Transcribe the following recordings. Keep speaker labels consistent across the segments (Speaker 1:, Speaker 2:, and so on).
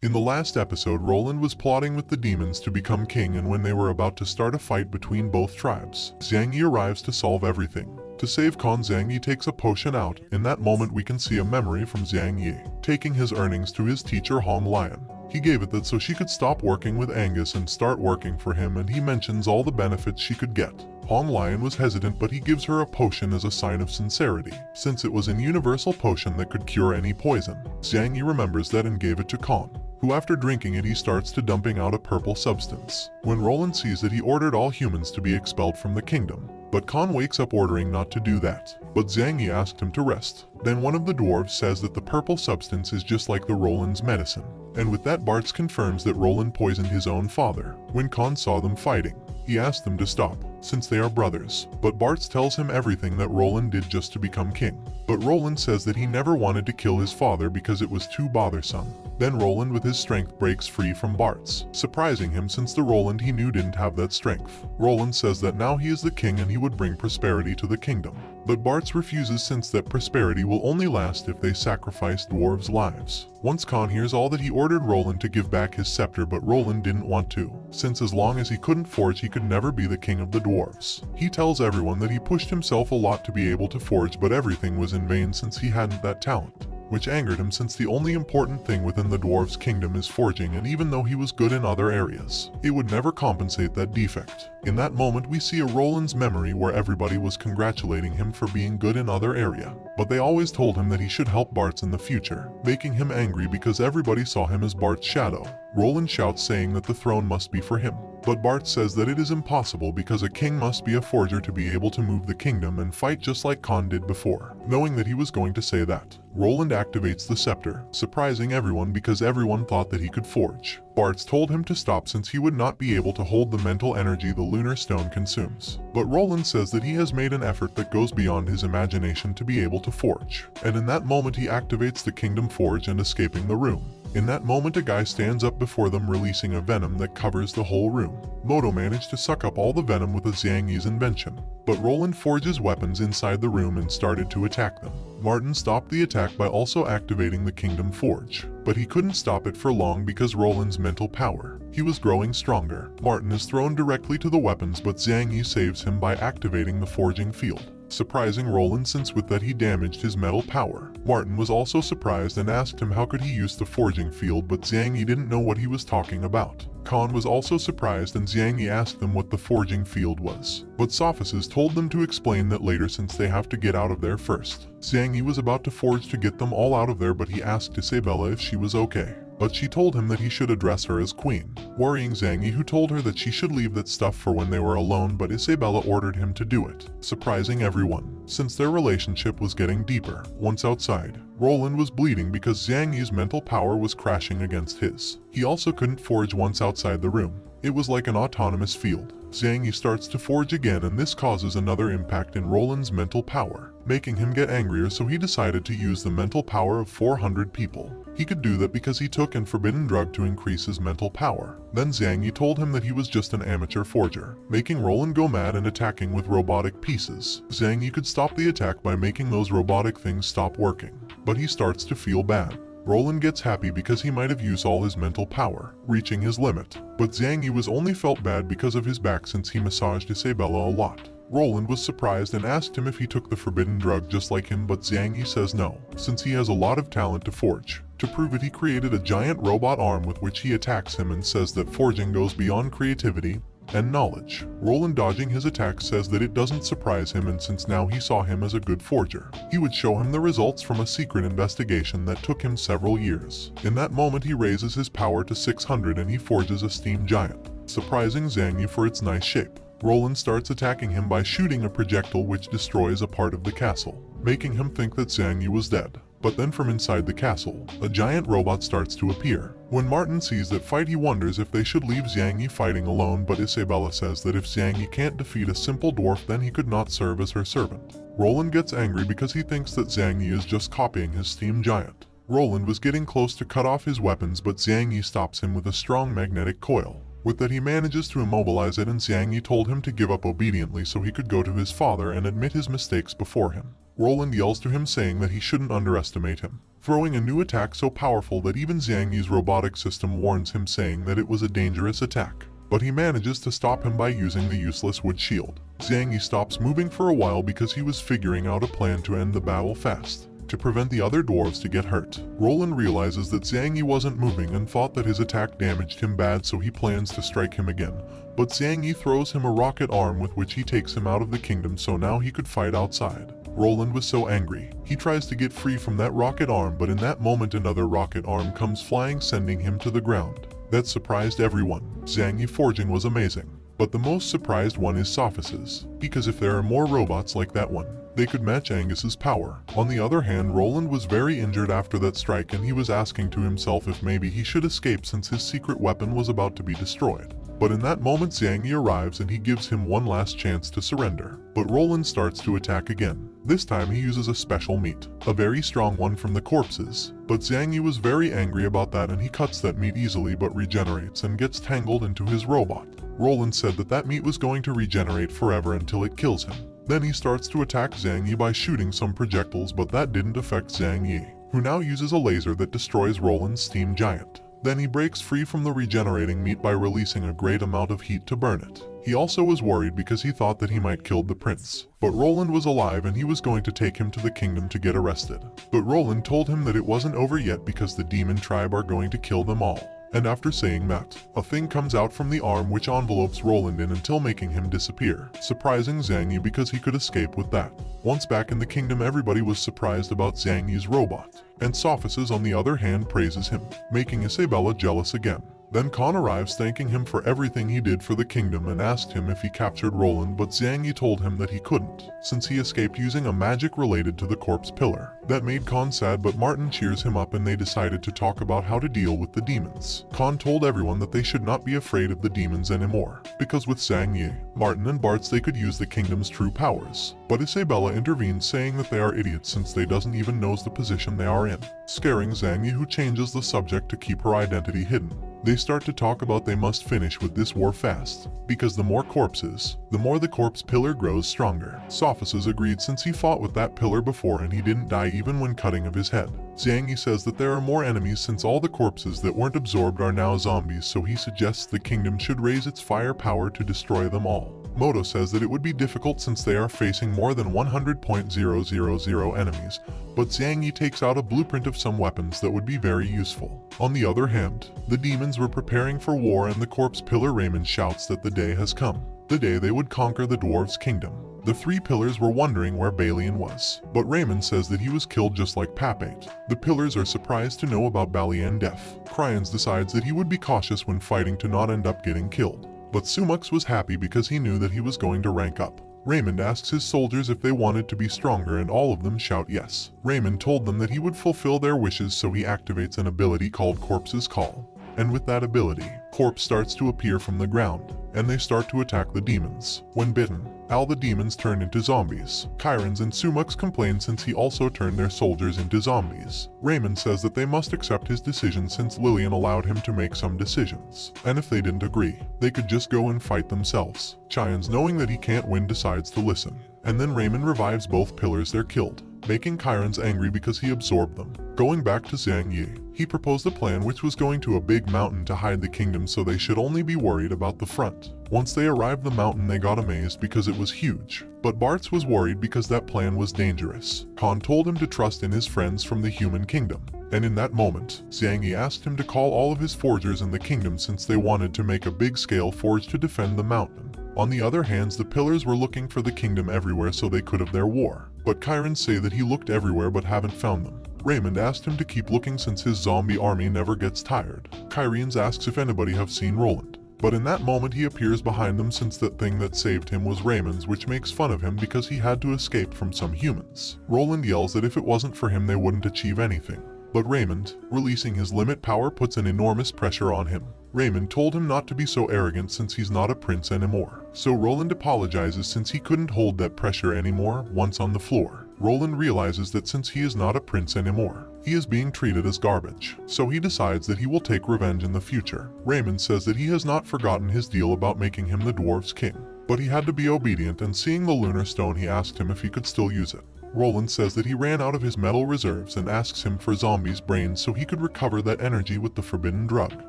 Speaker 1: In the last episode, Roland was plotting with the demons to become king, and when they were about to start a fight between both tribes, Zhang Yi arrives to solve everything. To save Khan, Zhang Yi takes a potion out. In that moment we can see a memory from Zhang Yi, taking his earnings to his teacher Hong Lion. He gave it that so she could stop working with Angus and start working for him, and he mentions all the benefits she could get. Hong Lion was hesitant, but he gives her a potion as a sign of sincerity, since it was a universal potion that could cure any poison. Zhang Yi remembers that and gave it to Khan, who after drinking it he starts to dumping out a purple substance. When Roland sees that, he ordered all humans to be expelled from the kingdom, but Khan wakes up ordering not to do that. But Zhang Yi asked him to rest. Then one of the dwarves says that the purple substance is just like the Roland's medicine. And with that, Bartz confirms that Roland poisoned his own father. When Khan saw them fighting, he asked them to stop, since they are brothers. But Bartz tells him everything that Roland did just to become king. But Roland says that he never wanted to kill his father because it was too bothersome. Then Roland with his strength breaks free from Bartz, surprising him since the Roland he knew didn't have that strength. Roland says that now he is the king and he would bring prosperity to the kingdom. But Bartz refuses, since that prosperity will only last if they sacrifice dwarves' lives. Once Khan hears all that, he ordered Roland to give back his scepter, but Roland didn't want to, since as long as he couldn't forge he could never be the king of the dwarves. He tells everyone that he pushed himself a lot to be able to forge, but everything was in vain since he hadn't that talent, which angered him since the only important thing within the dwarves' kingdom is forging, and even though he was good in other areas, it would never compensate that defect. In that moment we see a Roland's memory where everybody was congratulating him for being good in other area, but they always told him that he should help Bartz in the future, making him angry because everybody saw him as Bart's shadow. Roland shouts saying that the throne must be for him, but Bartz says that it is impossible because a king must be a forger to be able to move the kingdom and fight just like Khan did before. Knowing that he was going to say that, Roland activates the scepter, surprising everyone because everyone thought that he could forge. Bartz told him to stop since he would not be able to hold the mental energy the lunar stone consumes. But Roland says that he has made an effort that goes beyond his imagination to be able to forge. And in that moment he activates the kingdom forge and escaping the room. In that moment a guy stands up before them releasing a venom that covers the whole room. Moto managed to suck up all the venom with a Zhang Yi's invention, but Roland forges weapons inside the room and started to attack them. Martin stopped the attack by also activating the Kingdom Forge, but he couldn't stop it for long because Roland's mental power. He was growing stronger. Martin is thrown directly to the weapons, but Zhang Yi saves him by activating the forging field, surprising Roland since with that he damaged his metal power. Martin was also surprised and asked him how could he use the forging field, but Zhang Yi didn't know what he was talking about. Khan was also surprised and Zhang Yi asked them what the forging field was, but Sophists told them to explain that later since they have to get out of there first. Zhang Yi was about to forge to get them all out of there, but he asked Isabella if she was okay, but she told him that he should address her as queen, worrying Zhang Yi, who told her that she should leave that stuff for when they were alone, but Isabella ordered him to do it, surprising everyone, since their relationship was getting deeper. Once outside, Roland was bleeding because Zhang Yi's mental power was crashing against his. He also couldn't forge once outside the room. It was like an autonomous field. Zhang Yi starts to forge again, and this causes another impact in Roland's mental power, making him get angrier, so he decided to use the mental power of 400 people. He could do that because he took an forbidden drug to increase his mental power. Then Zhang Yi told him that he was just an amateur forger, making Roland go mad and attacking with robotic pieces. Zhang Yi could stop the attack by making those robotic things stop working, but he starts to feel bad. Roland gets happy because he might have used all his mental power, reaching his limit, but Zhang Yi was only felt bad because of his back since he massaged Isabella a lot. Roland was surprised and asked him if he took the forbidden drug just like him, but Zhang Yi says no, since he has a lot of talent to forge. To prove it, he created a giant robot arm with which he attacks him and says that forging goes beyond creativity and knowledge. Roland, dodging his attack, says that it doesn't surprise him, and since now he saw him as a good forger, he would show him the results from a secret investigation that took him several years. In that moment he raises his power to 600 and he forges a steam giant, surprising Zhang Yi for its nice shape. Roland starts attacking him by shooting a projectile which destroys a part of the castle, making him think that Zhang Yi was dead. But then from inside the castle, a giant robot starts to appear. When Martin sees that fight, he wonders if they should leave Zhang Yi fighting alone, but Isabella says that if Zhang Yi can't defeat a simple dwarf, then he could not serve as her servant. Roland gets angry because he thinks that Zhang Yi is just copying his steam giant. Roland was getting close to cut off his weapons, but Zhang Yi stops him with a strong magnetic coil. With that, he manages to immobilize it, and Zhang Yi told him to give up obediently so he could go to his father and admit his mistakes before him. Roland yells to him saying that he shouldn't underestimate him, throwing a new attack so powerful that even Zhang Yi's robotic system warns him, saying that it was a dangerous attack. But he manages to stop him by using the useless wood shield. Zhang Yi stops moving for a while because he was figuring out a plan to end the battle fast, to prevent the other dwarves to get hurt. Roland realizes that Zhang Yi wasn't moving and thought that his attack damaged him bad, so he plans to strike him again. But Zhang Yi throws him a rocket arm with which he takes him out of the kingdom, so now he could fight outside. Roland was so angry. He tries to get free from that rocket arm, but in that moment another rocket arm comes flying, sending him to the ground. That surprised everyone. Zhang Yi forging was amazing. But the most surprised one is Sophus's, because if there are more robots like that one, they could match Angus's power. On the other hand, Roland was very injured after that strike, and he was asking to himself if maybe he should escape since his secret weapon was about to be destroyed. But in that moment Zhang Yi arrives and he gives him one last chance to surrender. But Roland starts to attack again. This time he uses a special meat, a very strong one from the corpses. But Zhang Yi was very angry about that and he cuts that meat easily but regenerates and gets tangled into his robot. Roland said that that meat was going to regenerate forever until it kills him. Then he starts to attack Zhang Yi by shooting some projectiles, but that didn't affect Zhang Yi, who now uses a laser that destroys Roland's steam giant. Then he breaks free from the regenerating meat by releasing a great amount of heat to burn it. He also was worried because he thought that he might kill the prince. But Roland was alive and he was going to take him to the kingdom to get arrested. But Roland told him that it wasn't over yet because the demon tribe are going to kill them all. And after saying that, a thing comes out from the arm which envelopes Roland in until making him disappear, surprising Zhang Yi because he could escape with that. Once back in the kingdom, everybody was surprised about Zhang Yi's robot, and Sophus on the other hand praises him, making Isabella jealous again. Then Khan arrives thanking him for everything he did for the kingdom and asked him if he captured Roland, but Zhang Yi told him that he couldn't, since he escaped using a magic related to the corpse pillar. That made Khan sad, but Martin cheers him up and they decided to talk about how to deal with the demons. Khan told everyone that they should not be afraid of the demons anymore, because with Zhang Yi, Martin and Bartz they could use the kingdom's true powers. But Isabella intervenes saying that they are idiots since they doesn't even knows the position they are in, scaring Zhang Yi, who changes the subject to keep her identity hidden. They start to talk about they must finish with this war fast, because the more corpses, the more the corpse pillar grows stronger. Sophus agreed since he fought with that pillar before and he didn't die even when cutting of his head. Zhang Yi says that there are more enemies since all the corpses that weren't absorbed are now zombies, so he suggests the kingdom should raise its fire power to destroy them all. Moto says that it would be difficult since they are facing more than 100,000 enemies, but Zhang Yi takes out a blueprint of some weapons that would be very useful. On the other hand, the demons were preparing for war and the corpse pillar Raymond shouts that the day has come, the day they would conquer the dwarves' kingdom. The three pillars were wondering where Balian was, but Raymond says that he was killed just like Papate. The pillars are surprised to know about Balian's death. Cryans decides that he would be cautious when fighting to not end up getting killed. But Sumux was happy because he knew that he was going to rank up. Raymond asks his soldiers if they wanted to be stronger and all of them shout yes. Raymond told them that he would fulfill their wishes, so he activates an ability called Corpse's Call. And with that ability, Corpse starts to appear from the ground, and they start to attack the demons. When bitten, all the demons turn into zombies. Kyrans and Sumux complain since he also turned their soldiers into zombies. Raymond says that they must accept his decision since Lillian allowed him to make some decisions, and if they didn't agree, they could just go and fight themselves. Chyans, knowing that he can't win, decides to listen, and then Raymond revives both pillars they're killed, making Kyrans angry because he absorbed them. Going back to Zhang Yi, he proposed a plan which was going to a big mountain to hide the kingdom, so they should only be worried about the front. Once they arrived the mountain, they got amazed because it was huge. But Bartz was worried because that plan was dangerous. Khan told him to trust in his friends from the human kingdom. And in that moment, Zhang Yi asked him to call all of his forgers in the kingdom since they wanted to make a big-scale forge to defend the mountain. On the other hand, the pillars were looking for the kingdom everywhere so they could have their war. But Kyrans say that he looked everywhere but haven't found them. Raymond asked him to keep looking since his zombie army never gets tired. Kyrians asks if anybody have seen Roland. But in that moment he appears behind them since that thing that saved him was Raymond's, which makes fun of him because he had to escape from some humans. Roland yells that if it wasn't for him they wouldn't achieve anything. But Raymond, releasing his limit power, puts an enormous pressure on him. Raymond told him not to be so arrogant since he's not a prince anymore. So Roland apologizes since he couldn't hold that pressure anymore. Once on the floor, Roland realizes that since he is not a prince anymore, he is being treated as garbage. So he decides that he will take revenge in the future. Raymond says that he has not forgotten his deal about making him the dwarves' king, but he had to be obedient, and seeing the lunar stone he asked him if he could still use it. Roland says that he ran out of his metal reserves and asks him for Zombie's brains so he could recover that energy with the forbidden drug.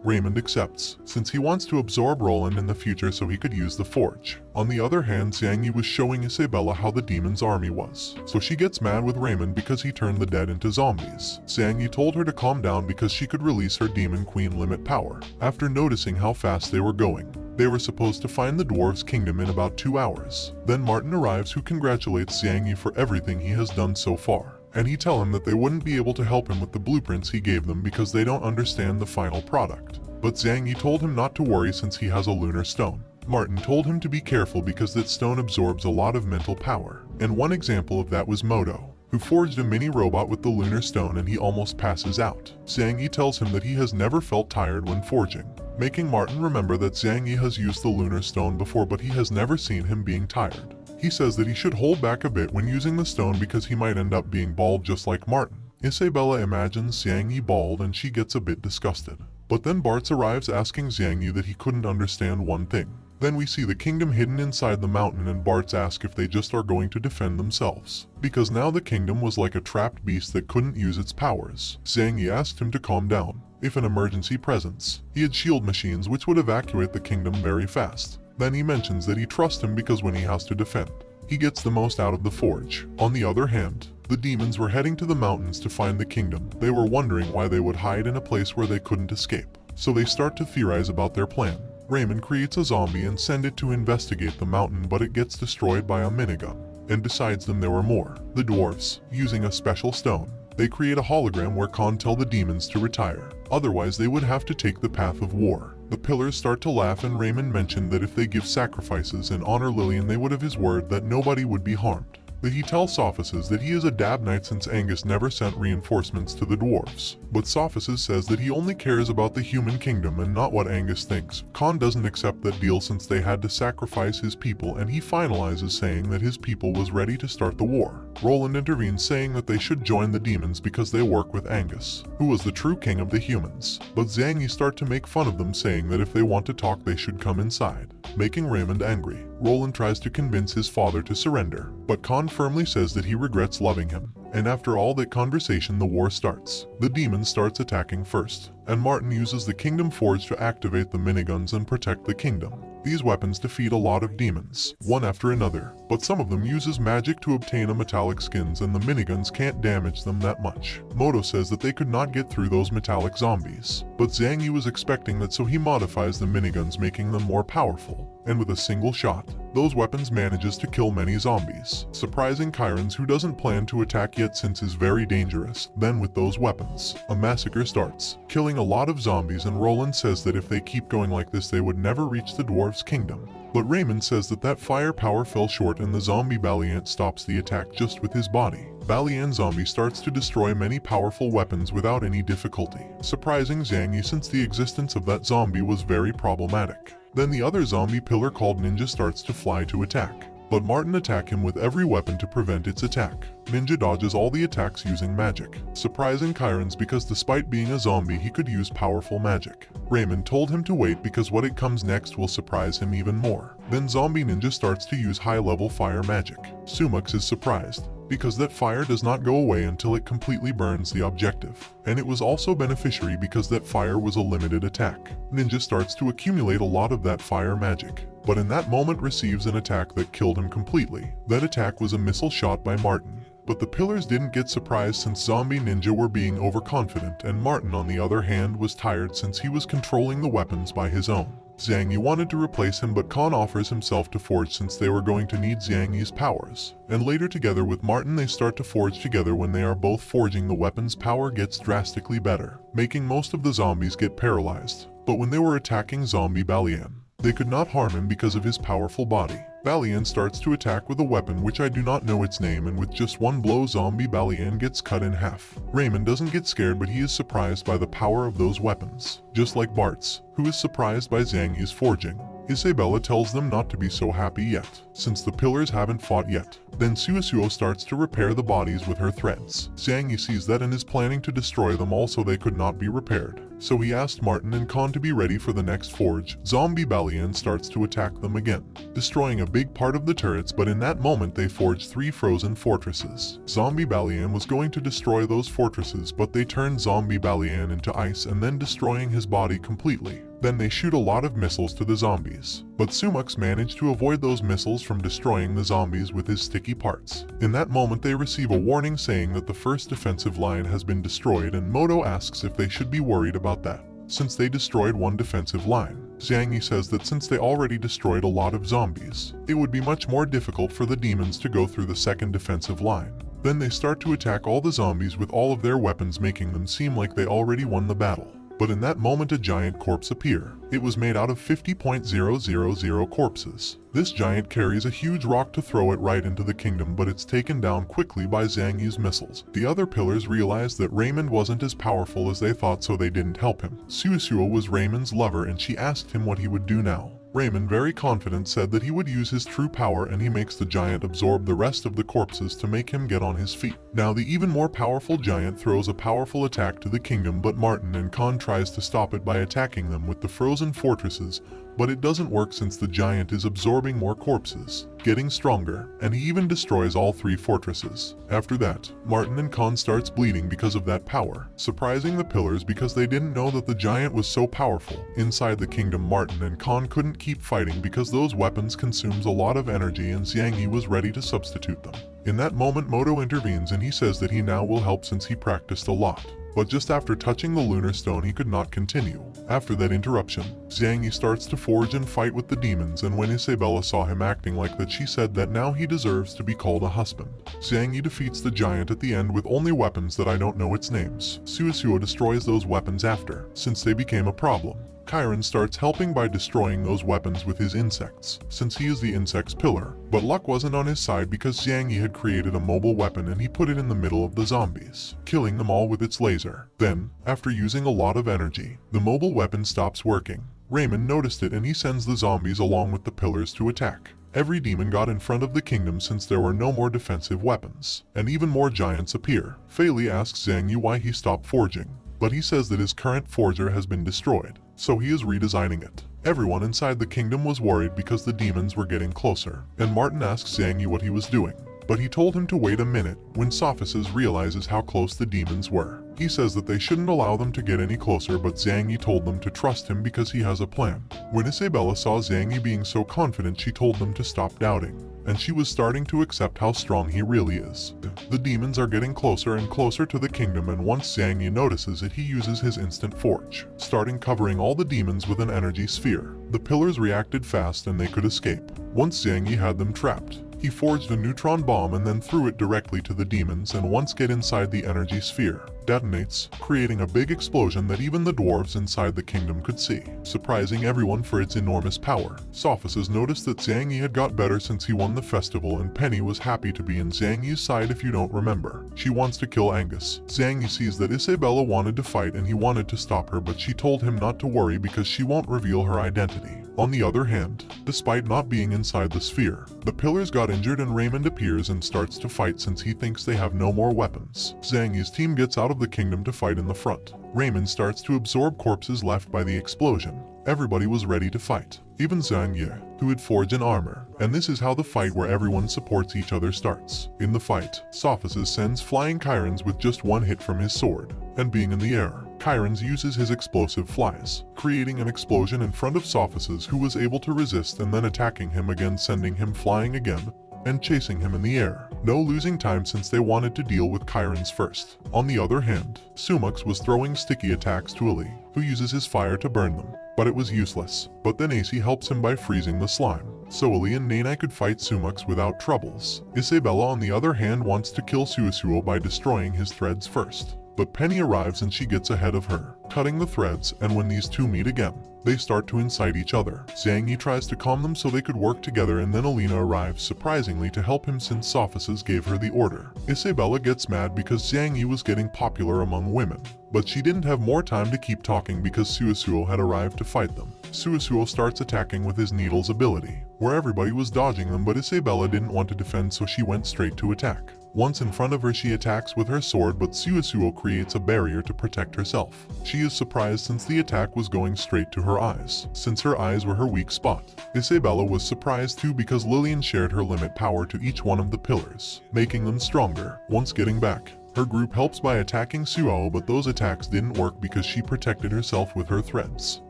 Speaker 1: Raymond accepts, since he wants to absorb Roland in the future so he could use the forge. On the other hand, Xiang Yi was showing Isabella how the demon's army was, so she gets mad with Raymond because he turned the dead into zombies. Xiang Yi told her to calm down because she could release her demon queen limit power, after noticing how fast they were going. They were supposed to find the dwarves' kingdom in about 2 hours. Then Martin arrives, who congratulates Xiang Yi for everything he has done so far. And he tells him that they wouldn't be able to help him with the blueprints he gave them because they don't understand the final product. But Xiang Yi told him not to worry since he has a lunar stone. Martin told him to be careful because that stone absorbs a lot of mental power. And one example of that was Moto, who forged a mini robot with the lunar stone and he almost passes out. Xiang Yi tells him that he has never felt tired when forging, making Martin remember that Xiang Yi has used the lunar stone before but he has never seen him being tired. He says that he should hold back a bit when using the stone because he might end up being bald just like Martin. Isabella imagines Xiang Yi bald and she gets a bit disgusted. But then Bart arrives asking Xiang Yi that he couldn't understand one thing. Then we see the kingdom hidden inside the mountain and Bart asks if they just are going to defend themselves, because now the kingdom was like a trapped beast that couldn't use its powers. Xiang Yi asked him to calm down. If an emergency presence, he had shield machines which would evacuate the kingdom very fast. Then he mentions that he trusts him because when he has to defend, he gets the most out of the forge. On the other hand, the demons were heading to the mountains to find the kingdom. They were wondering why they would hide in a place where they couldn't escape. So they start to theorize about their plan. Raymond creates a zombie and sends it to investigate the mountain, but it gets destroyed by a minigun. And besides them there were more. The dwarves, using a special stone, they create a hologram where Khan tell the demons to retire. Otherwise they would have to take the path of war. The pillars start to laugh and Raymond mentioned that if they give sacrifices and honor Lillian they would have his word that nobody would be harmed. That he tells Sophices that he is a Dab Knight since Angus never sent reinforcements to the dwarves. But Sophices says that he only cares about the human kingdom and not what Angus thinks. Khan doesn't accept that deal since they had to sacrifice his people and he finalizes saying that his people was ready to start the war. Roland intervenes saying that they should join the demons because they work with Angus, who was the true king of the humans. But Xiang Yi start to make fun of them saying that if they want to talk they should come inside, making Raymond angry. Roland tries to convince his father to surrender, but Khan firmly says that he regrets loving him. And after all that conversation the war starts. The demon starts attacking first, and Martin uses the Kingdom Forge to activate the miniguns and protect the kingdom. These weapons defeat a lot of demons, one after another, but some of them uses magic to obtain a metallic skins and the miniguns can't damage them that much. Moto says that they could not get through those metallic zombies, but Xiang Yi was expecting that so he modifies the miniguns making them more powerful. And with a single shot, those weapons manages to kill many zombies, surprising Kyrans who doesn't plan to attack yet since is very dangerous. Then with those weapons, a massacre starts, killing a lot of zombies and Roland says that if they keep going like this they would never reach the dwarves' kingdom. But Raymond says that that firepower fell short and the zombie Valiant stops the attack just with his body. Valiant zombie starts to destroy many powerful weapons without any difficulty, surprising Xiang Yi since the existence of that zombie was very problematic. Then the other zombie pillar called Ninja starts to fly to attack, but Martin attacks him with every weapon to prevent its attack. Ninja dodges all the attacks using magic, surprising Kyrans because despite being a zombie he could use powerful magic. Raymond told him to wait because what it comes next will surprise him even more. Then Zombie Ninja starts to use high-level fire magic. Sumux is surprised, because that fire does not go away until it completely burns the objective. And it was also beneficiary because that fire was a limited attack. Ninja starts to accumulate a lot of that fire magic, but in that moment receives an attack that killed him completely. That attack was a missile shot by Martin. But the pillars didn't get surprised since Zombie Ninja were being overconfident and Martin on the other hand was tired since he was controlling the weapons by his own. Xiang Yi wanted to replace him but Khan offers himself to forge since they were going to need Xiang Yi's powers. And later together with Martin they start to forge together. When they are both forging the weapon's power gets drastically better, making most of the zombies get paralyzed. But when they were attacking Zombie Balian, they could not harm him because of his powerful body. Balian starts to attack with a weapon which I do not know its name and with just one blow Zombie Balian gets cut in half. Raymond doesn't get scared but he is surprised by the power of those weapons, just like Bart's, who is surprised by Xiang Yi's forging. Isabella tells them not to be so happy yet, since the pillars haven't fought yet. Then Suisuo starts to repair the bodies with her threads. Zhang Yi sees that and is planning to destroy them all so they could not be repaired. So he asked Martin and Khan to be ready for the next forge. Zombie Balian starts to attack them again, destroying a big part of the turrets, but in that moment they forged 3 frozen fortresses. Zombie Balian was going to destroy those fortresses, but they turned Zombie Balian into ice and then destroying his body completely. Then they shoot a lot of missiles to the zombies, but Sumux managed to avoid those missiles from destroying the zombies with his sticky parts. In that moment they receive a warning saying that the first defensive line has been destroyed, and Moto asks if they should be worried about that, since they destroyed one defensive line. Zhang Yi says that since they already destroyed a lot of zombies, it would be much more difficult for the demons to go through the second defensive line. Then they start to attack all the zombies with all of their weapons, making them seem like they already won the battle. But in that moment a giant corpse appears. It was made out of 50,000 corpses. This giant carries a huge rock to throw it right into the kingdom, but it's taken down quickly by Zhang Yi's missiles. The other pillars realized that Raymond wasn't as powerful as they thought, so they didn't help him. Suisuo was Raymond's lover and she asked him what he would do now. Raymond, very confident, said that he would use his true power, and he makes the giant absorb the rest of the corpses to make him get on his feet. Now the even more powerful giant throws a powerful attack to the kingdom, but Martin and Khan tries to stop it by attacking them with the frozen fortresses, but it doesn't work since the giant is absorbing more corpses, getting stronger, and he even destroys all 3 fortresses. After that, Martin and Khan starts bleeding because of that power, surprising the pillars because they didn't know that the giant was so powerful. Inside the kingdom, Martin and Khan couldn't keep fighting because those weapons consumes a lot of energy and Zhang Yi was ready to substitute them. In that moment Moto intervenes and he says that he now will help since he practiced a lot. But just after touching the lunar stone he could not continue. After that interruption, Zhang Yi starts to forge and fight with the demons, and when Isabella saw him acting like that she said that now he deserves to be called a husband. Zhang Yi defeats the giant at the end with only weapons that I don't know its names. Suisuo destroys those weapons after, since they became a problem. Chiron starts helping by destroying those weapons with his insects, since he is the insect's pillar. But luck wasn't on his side because Zhang Yi had created a mobile weapon and he put it in the middle of the zombies, killing them all with its laser. Then, after using a lot of energy, the mobile weapon stops working. Raymond noticed it and he sends the zombies along with the pillars to attack. Every demon got in front of the kingdom since there were no more defensive weapons, and even more giants appear. Fei Li asks Zhang Yi why he stopped forging, but he says that his current forger has been destroyed, so he is redesigning it. Everyone inside the kingdom was worried because the demons were getting closer, and Martin asks Zhang Yi what he was doing, but he told him to wait a minute. When Sophisis realizes how close the demons were, he says that they shouldn't allow them to get any closer, but Zhang Yi told them to trust him because he has a plan. When Isabella saw Zhang Yi being so confident, she told them to stop doubting, and she was starting to accept how strong he really is. The demons are getting closer and closer to the kingdom, and once Zhang Yi notices it, he uses his instant forge, starting covering all the demons with an energy sphere. The pillars reacted fast and they could escape. Once Zhang Yi had them trapped, he forged a neutron bomb and then threw it directly to the demons, and once get inside the energy sphere, detonates, creating a big explosion that even the dwarves inside the kingdom could see, surprising everyone for its enormous power. Sophisis noticed that Zhang Yi had got better since he won the festival, and Penny was happy to be in Zhang Yi's side. If you don't remember, she wants to kill Angus. Zhang Yi sees that Isabella wanted to fight and he wanted to stop her, but she told him not to worry because she won't reveal her identity. On the other hand, despite not being inside the sphere, the pillars got injured and Raymond appears and starts to fight since he thinks they have no more weapons. Zhang Yi's team gets out of the kingdom to fight in the front. Raymond starts to absorb corpses left by the explosion. Everybody was ready to fight, even Zhang Yi, who had forged an armor, and this is how the fight where everyone supports each other starts. In the fight, Sophisis sends flying Chirons with just one hit from his sword, and being in the air, Chirons uses his explosive flies, creating an explosion in front of Sophisis, who was able to resist and then attacking him again, sending him flying again and chasing him in the air. No losing time since they wanted to deal with Chirons first. On the other hand, Sumux was throwing sticky attacks to Ali, who uses his fire to burn them, but it was useless. But then AC helps him by freezing the slime, so Ali and Nanai could fight Sumux without troubles. Isabella on the other hand wants to kill Suisuo by destroying his threads first, but Penny arrives and she gets ahead of her, cutting the threads, and when these two meet again, They start to incite each other. Zhang Yi tries to calm them so they could work together, and then Alina arrives surprisingly to help him since Sophices gave her the order. Isabella gets mad because Zhang Yi was getting popular among women, but she didn't have more time to keep talking because Suosuo had arrived to fight them. Suosuo starts attacking with his needles ability, where everybody was dodging them, but Isabella didn't want to defend, so she went straight to attack. Once in front of her, she attacks with her sword, but Suosuo creates a barrier to protect herself. She is surprised since the attack was going straight to her eyes, since her eyes were her weak spot. Isabella was surprised too because Lillian shared her limit power to each one of the pillars, making them stronger. Once getting back, her group helps by attacking Suo, but those attacks didn't work because she protected herself with her threads.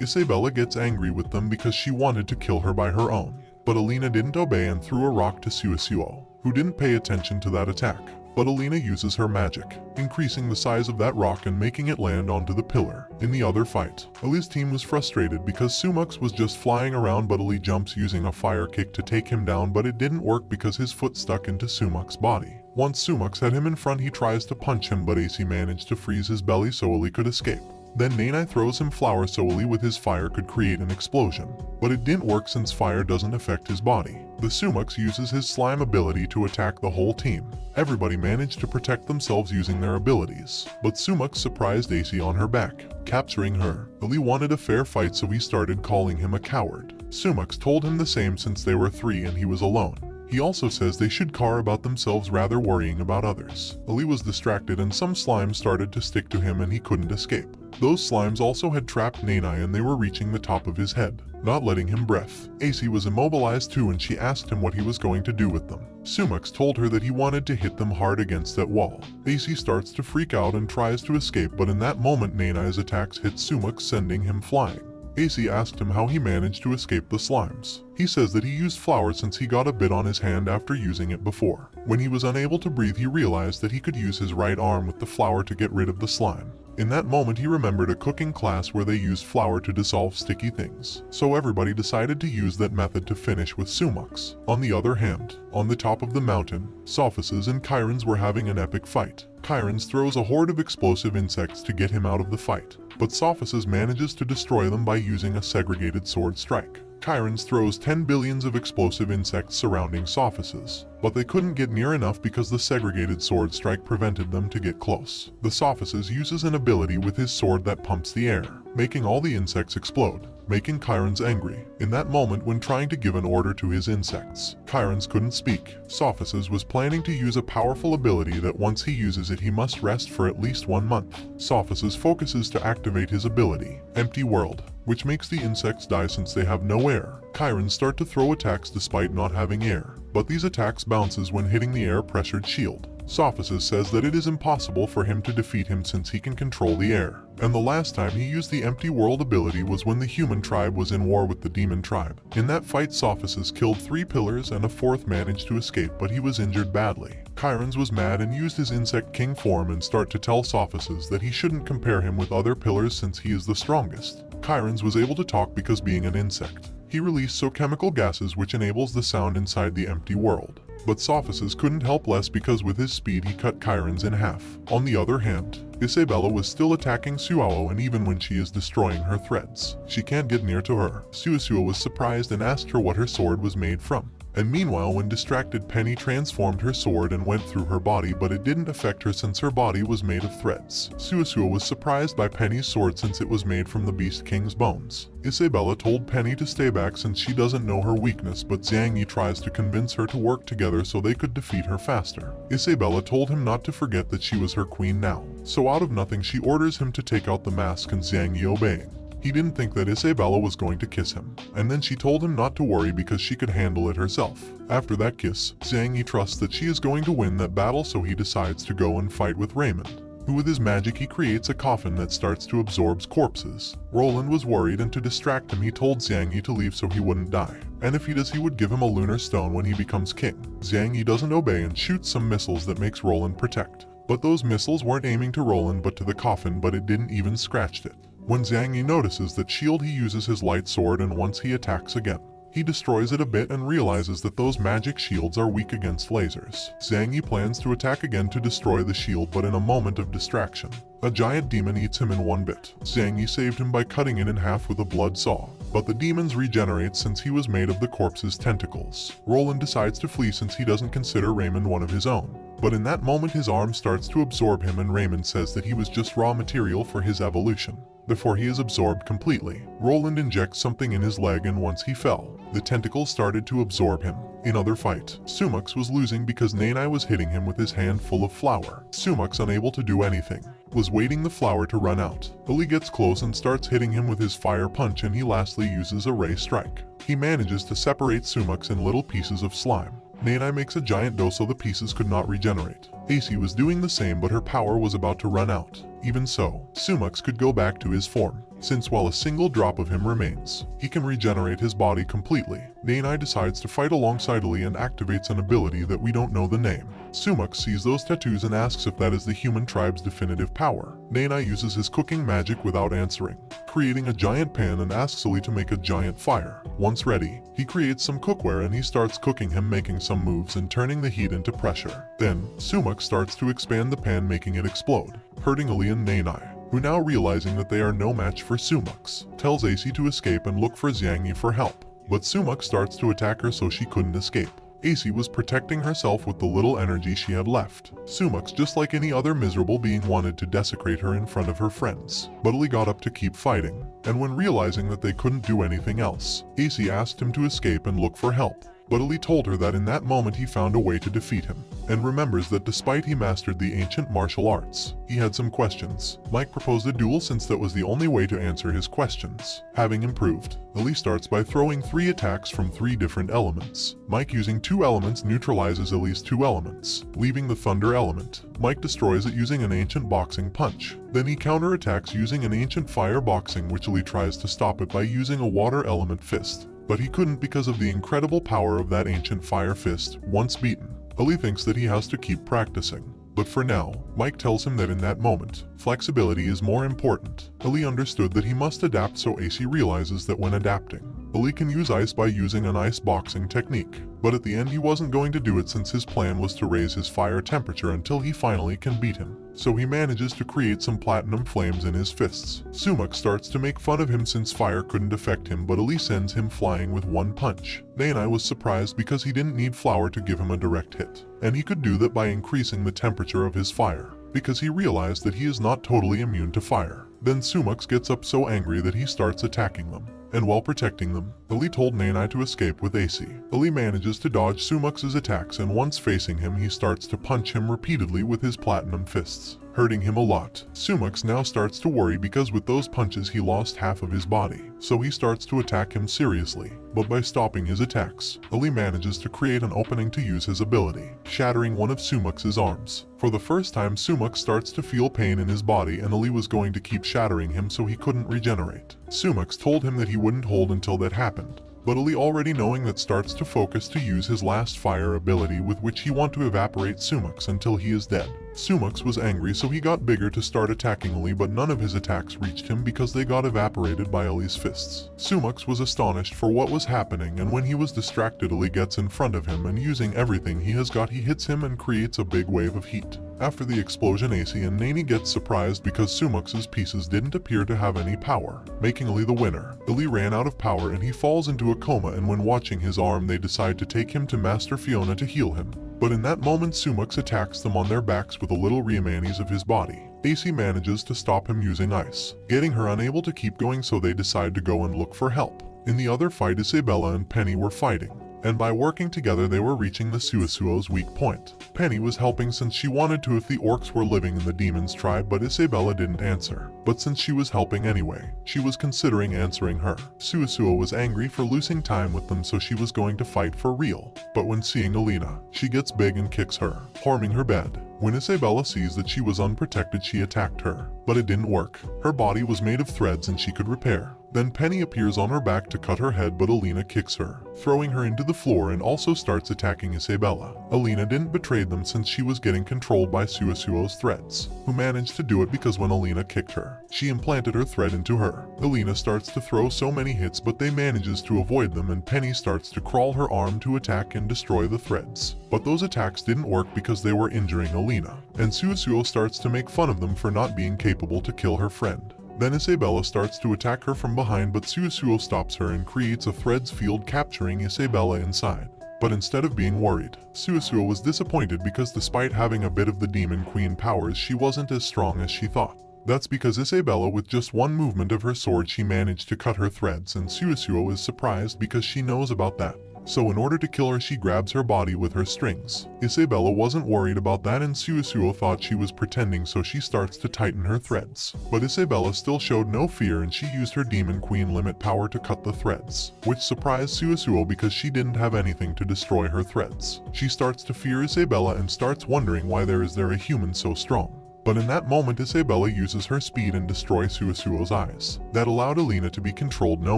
Speaker 1: Isabella gets angry with them because she wanted to kill her by her own, but Alina didn't obey and threw a rock to Suosuo, who didn't pay attention to that attack. But Alina uses her magic, increasing the size of that rock and making it land onto the pillar. In the other fight, Ali's team was frustrated because Sumux was just flying around, but Ali jumps using a fire kick to take him down, but it didn't work because his foot stuck into Sumux's body. Once Sumux had him in front, he tries to punch him, but AC managed to freeze his belly so Ali could escape. Then Nanai throws him flour so Ali with his fire could create an explosion, but it didn't work since fire doesn't affect his body. The Sumux uses his slime ability to attack the whole team. Everybody managed to protect themselves using their abilities, but Sumux surprised AC on her back, capturing her. Ali wanted a fair fight, so he started calling him a coward. Sumux told him the same since they were 3 and he was alone. He also says they should care about themselves rather worrying about others. Ali was distracted and some slime started to stick to him and he couldn't escape. Those slimes also had trapped Nanai and they were reaching the top of his head, not letting him breath. AC was immobilized too and she asked him what he was going to do with them. Sumux told her that he wanted to hit them hard against that wall. AC starts to freak out and tries to escape, but in that moment Nanai's attacks hit Sumux, sending him flying. AC asked him how he managed to escape the slimes. He says that he used flour since he got a bit on his hand after using it before. When he was unable to breathe, he realized that he could use his right arm with the flour to get rid of the slime. In that moment, he remembered a cooking class where they used flour to dissolve sticky things, so everybody decided to use that method to finish with Sumux. On the other hand, on the top of the mountain, Sophices and Chirons were having an epic fight. Chirons throws a horde of explosive insects to get him out of the fight, but Sophices manages to destroy them by using a segregated sword strike. Chirons throws 10 billions of explosive insects surrounding Sophices, but they couldn't get near enough because the segregated sword strike prevented them to get close. The Sophices uses an ability with his sword that pumps the air, making all the insects explode, making Chirons angry. In that moment, when trying to give an order to his insects, Chirons couldn't speak. Sophices was planning to use a powerful ability that once he uses it, he must rest for at least 1 month. Sophices focuses to activate his ability, Empty World, which makes the insects die since they have no air. Chirons start to throw attacks despite not having air, but these attacks bounces when hitting the air-pressured shield. Sophices says that it is impossible for him to defeat him since he can control the air. And the last time he used the Empty World ability was when the human tribe was in war with the demon tribe. In that fight, Sophices killed 3 pillars and a 4th managed to escape, but he was injured badly. Chirons was mad and used his Insect King form and start to tell Sophices that he shouldn't compare him with other pillars since he is the strongest. Chirons was able to talk because being an insect, he released chemical gases which enables the sound inside the empty world. But Sophices couldn't help less because with his speed he cut Chirons in half. On the other hand, Isabella was still attacking Suo, and even when she is destroying her threads, she can't get near to her. Suo was surprised and asked her what her sword was made from. And meanwhile, when distracted, Penny transformed her sword and went through her body, but it didn't affect her since her body was made of threads. Suo was surprised by Penny's sword since it was made from the Beast King's bones. Isabella told Penny to stay back since she doesn't know her weakness, but Zhang Yi tries to convince her to work together so they could defeat her faster. Isabella told him not to forget that she was her queen now, so out of nothing she orders him to take out the mask, and Zhang Yi obeying. He didn't think that Isabella was going to kiss him, and then she told him not to worry because she could handle it herself. After that kiss, Zhang Yi trusts that she is going to win that battle, so he decides to go and fight with Raymond, who with his magic he creates a coffin that starts to absorb corpses. Roland was worried, and to distract him he told Zhang Yi to leave so he wouldn't die, and if he does he would give him a lunar stone when he becomes king. Zhang Yi doesn't obey and shoots some missiles that makes Roland protect. But those missiles weren't aiming to Roland but to the coffin, but it didn't even scratch it. When Zhang Yi notices that shield, he uses his light sword, and once he attacks again, he destroys it a bit and realizes that those magic shields are weak against lasers. Zhang Yi plans to attack again to destroy the shield, but in a moment of distraction, A giant demon eats him in one bit. Zhang Yi saved him by cutting it in half with a blood saw, but the demons regenerate since he was made of the corpse's tentacles. Roland decides to flee since he doesn't consider Raymond one of his own. But in that moment his arm starts to absorb him and Raymond says that he was just raw material for his evolution. Before he is absorbed completely, Roland injects something in his leg and once he fell, the tentacles started to absorb him. In other fight, Sumux was losing because Nanai was hitting him with his hand full of flour. Sumux, unable to do anything, was waiting the flour to run out. Ali gets close and starts hitting him with his fire punch and he lastly uses a ray strike. He manages to separate Sumux in little pieces of slime. Nanai makes a giant dough so the pieces could not regenerate. AC was doing the same but her power was about to run out. Even so, Sumux could go back to his form, since while a single drop of him remains, he can regenerate his body completely. Nanai decides to fight alongside Ali and activates an ability that we don't know the name. Sumux sees those tattoos and asks if that is the human tribe's definitive power. Nanai uses his cooking magic without answering, creating a giant pan and asks Ali to make a giant fire. Once ready, he creates some cookware and he starts cooking him, making some moves and turning the heat into pressure. Then, Sumux starts to expand the pan, making it explode, hurting Ali and Nanai, who now realizing that they are no match for Sumux, tells AC to escape and look for Zhang Yi for help. But Sumux starts to attack her so she couldn't escape. AC was protecting herself with the little energy she had left. Sumux, just like any other miserable being, wanted to desecrate her in front of her friends, but Ali got up to keep fighting, and when realizing that they couldn't do anything else, AC asked him to escape and look for help. But Ali told her that in that moment he found a way to defeat him, and remembers that despite he mastered the ancient martial arts, he had some questions. Mike proposed a duel since that was the only way to answer his questions. Having improved, Ali starts by throwing 3 attacks from 3 different elements. Mike, using 2 elements, neutralizes Ali's 2 elements, leaving the thunder element. Mike destroys it using an ancient boxing punch. Then he counterattacks using an ancient fire boxing, which Ali tries to stop it by using a water element fist. But he couldn't because of the incredible power of that ancient fire fist. Once beaten, Ali thinks that he has to keep practicing. But for now, Mike tells him that in that moment, flexibility is more important. Ali understood that he must adapt, so AC realizes that when adapting, Ali can use ice by using an ice boxing technique. But at the end he wasn't going to do it since his plan was to raise his fire temperature until he finally can beat him. So he manages to create some platinum flames in his fists. Sumux starts to make fun of him since fire couldn't affect him, but Ali sends him flying with 1 punch. Nanai was surprised because he didn't need flour to give him a direct hit, and he could do that by increasing the temperature of his fire, because he realized that he is not totally immune to fire. Then Sumux gets up so angry that he starts attacking them. And while protecting them, Ali told Nanai to escape with AC. Ali manages to dodge Sumux's attacks, and once facing him he starts to punch him repeatedly with his platinum fists, hurting him a lot. Sumux now starts to worry because with those punches he lost half of his body, so he starts to attack him seriously. But by stopping his attacks, Ali manages to create an opening to use his ability, shattering one of Sumux's arms. For the first time, Sumux starts to feel pain in his body, and Ali was going to keep shattering him so he couldn't regenerate. Sumux told him that he wouldn't hold until that happened, but Ali, already knowing that, starts to focus to use his last fire ability, with which he wants to evaporate Sumux until he is dead. Sumux was angry, so he got bigger to start attacking Ali, but none of his attacks reached him because they got evaporated by Ali's fists. Sumux was astonished for what was happening, and when he was distracted, Ali gets in front of him and using everything he has got, he hits him and creates a big wave of heat. After the explosion, AC and Nani gets surprised because Sumux's pieces didn't appear to have any power, making Ali the winner. Ali ran out of power and he falls into a coma, and when watching his arm they decide to take him to Master Fiona to heal him. But in that moment Sumux attacks them on their backs with a little reamanis of his body. AC manages to stop him using ice, getting her unable to keep going, so they decide to go and look for help. In the other fight, Isabella and Penny were fighting, and by working together they were reaching the Suisuo's weak point. Penny was helping since she wanted to if the orcs were living in the demon's tribe, but Isabella didn't answer. But since she was helping anyway, she was considering answering her. Suisuo was angry for losing time with them, so she was going to fight for real. But when seeing Alina, she gets big and kicks her, harming her bed. When Isabella sees that she was unprotected, she attacked her, but it didn't work. Her body was made of threads and she could repair. Then Penny appears on her back to cut her head, but Alina kicks her, throwing her into the floor, and also starts attacking Isabella. Alina didn't betray them since she was getting controlled by Suosuo's threads, who managed to do it because when Alina kicked her, she implanted her thread into her. Alina starts to throw so many hits, but they manages to avoid them, and Penny starts to crawl her arm to attack and destroy the threads. But those attacks didn't work because they were injuring Alina, and Suosuo starts to make fun of them for not being capable to kill her friend. Then Isabella starts to attack her from behind, but Suosuo stops her and creates a threads field, capturing Isabella inside. But instead of being worried, Suosuo was disappointed because despite having a bit of the Demon Queen powers, she wasn't as strong as she thought. That's because Isabella, with just one movement of her sword, she managed to cut her threads, and Suosuo is surprised because she knows about that. So in order to kill her, she grabs her body with her strings. Isabella wasn't worried about that, and Suosuo thought she was pretending, so she starts to tighten her threads. But Isabella still showed no fear, and she used her Demon Queen limit power to cut the threads, which surprised Suosuo because she didn't have anything to destroy her threads. She starts to fear Isabella and starts wondering why there is a human so strong. But in that moment, Isabella uses her speed and destroys Suosuo's eyes. That allowed Alina to be controlled no